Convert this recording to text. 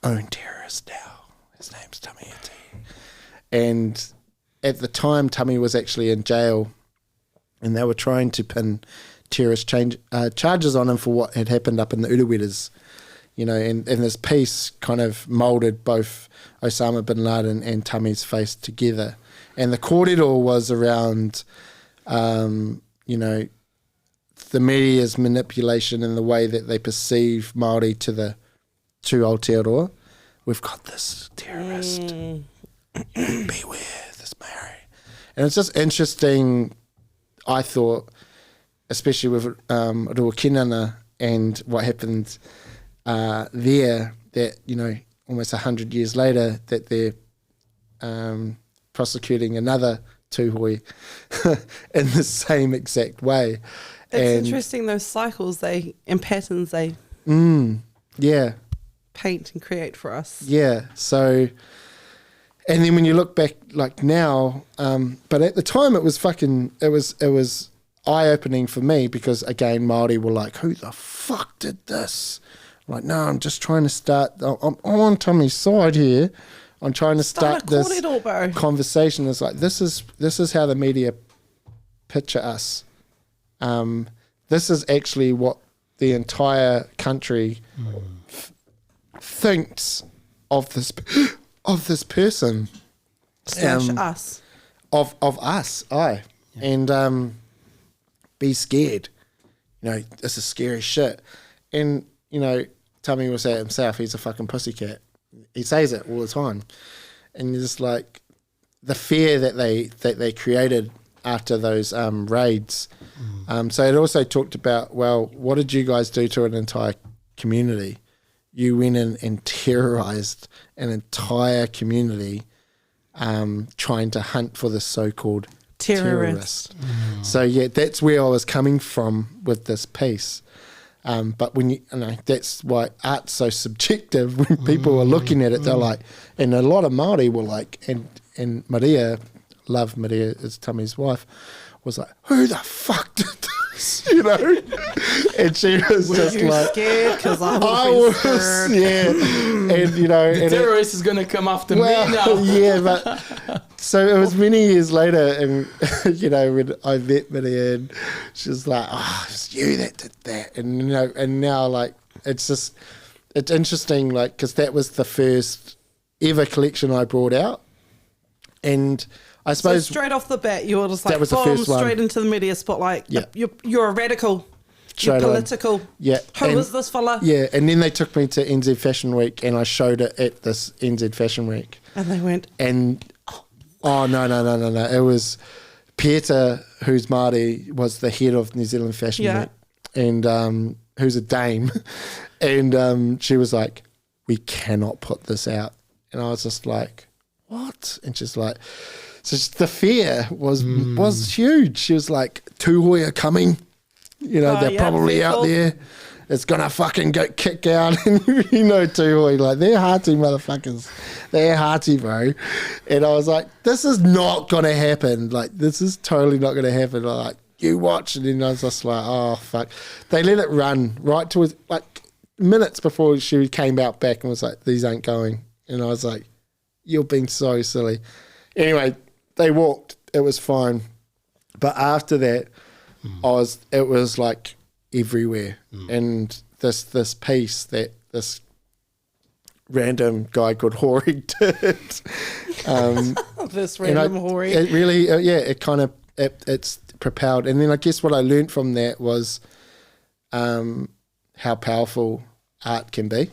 own terrorist now. His name's Tami Iti. And at the time, Tami was actually in jail, and they were trying to pin terrorist charges on him for what had happened up in the Uruweras. You know, and this piece kind of moulded both Osama bin Laden and Tami's face together. And the kōrero was around, you know, the media's manipulation and the way that they perceive Māori to Aotearoa. We've got this terrorist. Beware this Māori. And it's just interesting, I thought, especially with Ruakinana and what happened there, that, you know, almost 100 years later, that they're prosecuting another tūhoi in the same exact way. It's interesting, those cycles and patterns they paint and create for us. Yeah, so, and then when you look back like now, but at the time it was eye-opening for me, because again, Māori were like, who the fuck did this? I'm like, no, I'm just trying to start, I'm on Tommy's side here. I'm trying to start this conversation. It's like, this is how the media picture us. This is actually what the entire country thinks of this person. Us. Of us, aye. Yeah. And be scared. You know, this is scary shit. And, you know, Tami will say it himself, he's a fucking pussycat. He says it all the time. And you're just like, the fear that they created after those raids. So it also talked about, well, what did you guys do to an entire community? You went in and terrorized an entire community trying to hunt for the so-called terrorist. So yeah, that's where I was coming from with this piece. But when you know, that's why art's so subjective. When people are looking at it, they're like, and a lot of Māori were like, and Maria is Tami's wife, was like, who the fuck did this? You know? And she was just like, scared? Because I was scared. Yeah. And, you know, the terrorist is going to come after me now. Yeah, but so it was many years later, and, you know, when I met Maria, and she was like, oh, it's you that did that. And, you know, and now, like, it's interesting, like, because that was the first ever collection I brought out. And I suppose, so straight off the bat, you were just like, that was the first one. Straight into the media spotlight. Yeah. You're a radical. Straight you're political. On. Yeah. Who is this fella? Yeah, and then they took me to NZ Fashion Week, and I showed it at this NZ Fashion Week. And they went, and oh no! It was Peter, who's Māori, was the head of New Zealand Fashion Week, and who's a dame, and she was like, we cannot put this out, and I was just like, what? And she's like, so the fear was huge. She was like, tūhoi are coming, you know, they're probably out there. It's gonna fucking get kicked out. And you know, tūhoi, like, they're hearty motherfuckers. They're hearty, bro. And I was like, this is not gonna happen. Like, this is totally not gonna happen. Like, you watch. And then I was just like, oh fuck. They let it run right towards, like, minutes before she came out back and was like, these ain't going. And I was like, you're being so silly. Anyway, they walked. It was fine. But after that, it was like everywhere. And this piece that this random guy called Hori did. This random Hori. It really, it kind of, it's propelled. And then I guess what I learned from that was how powerful art can be.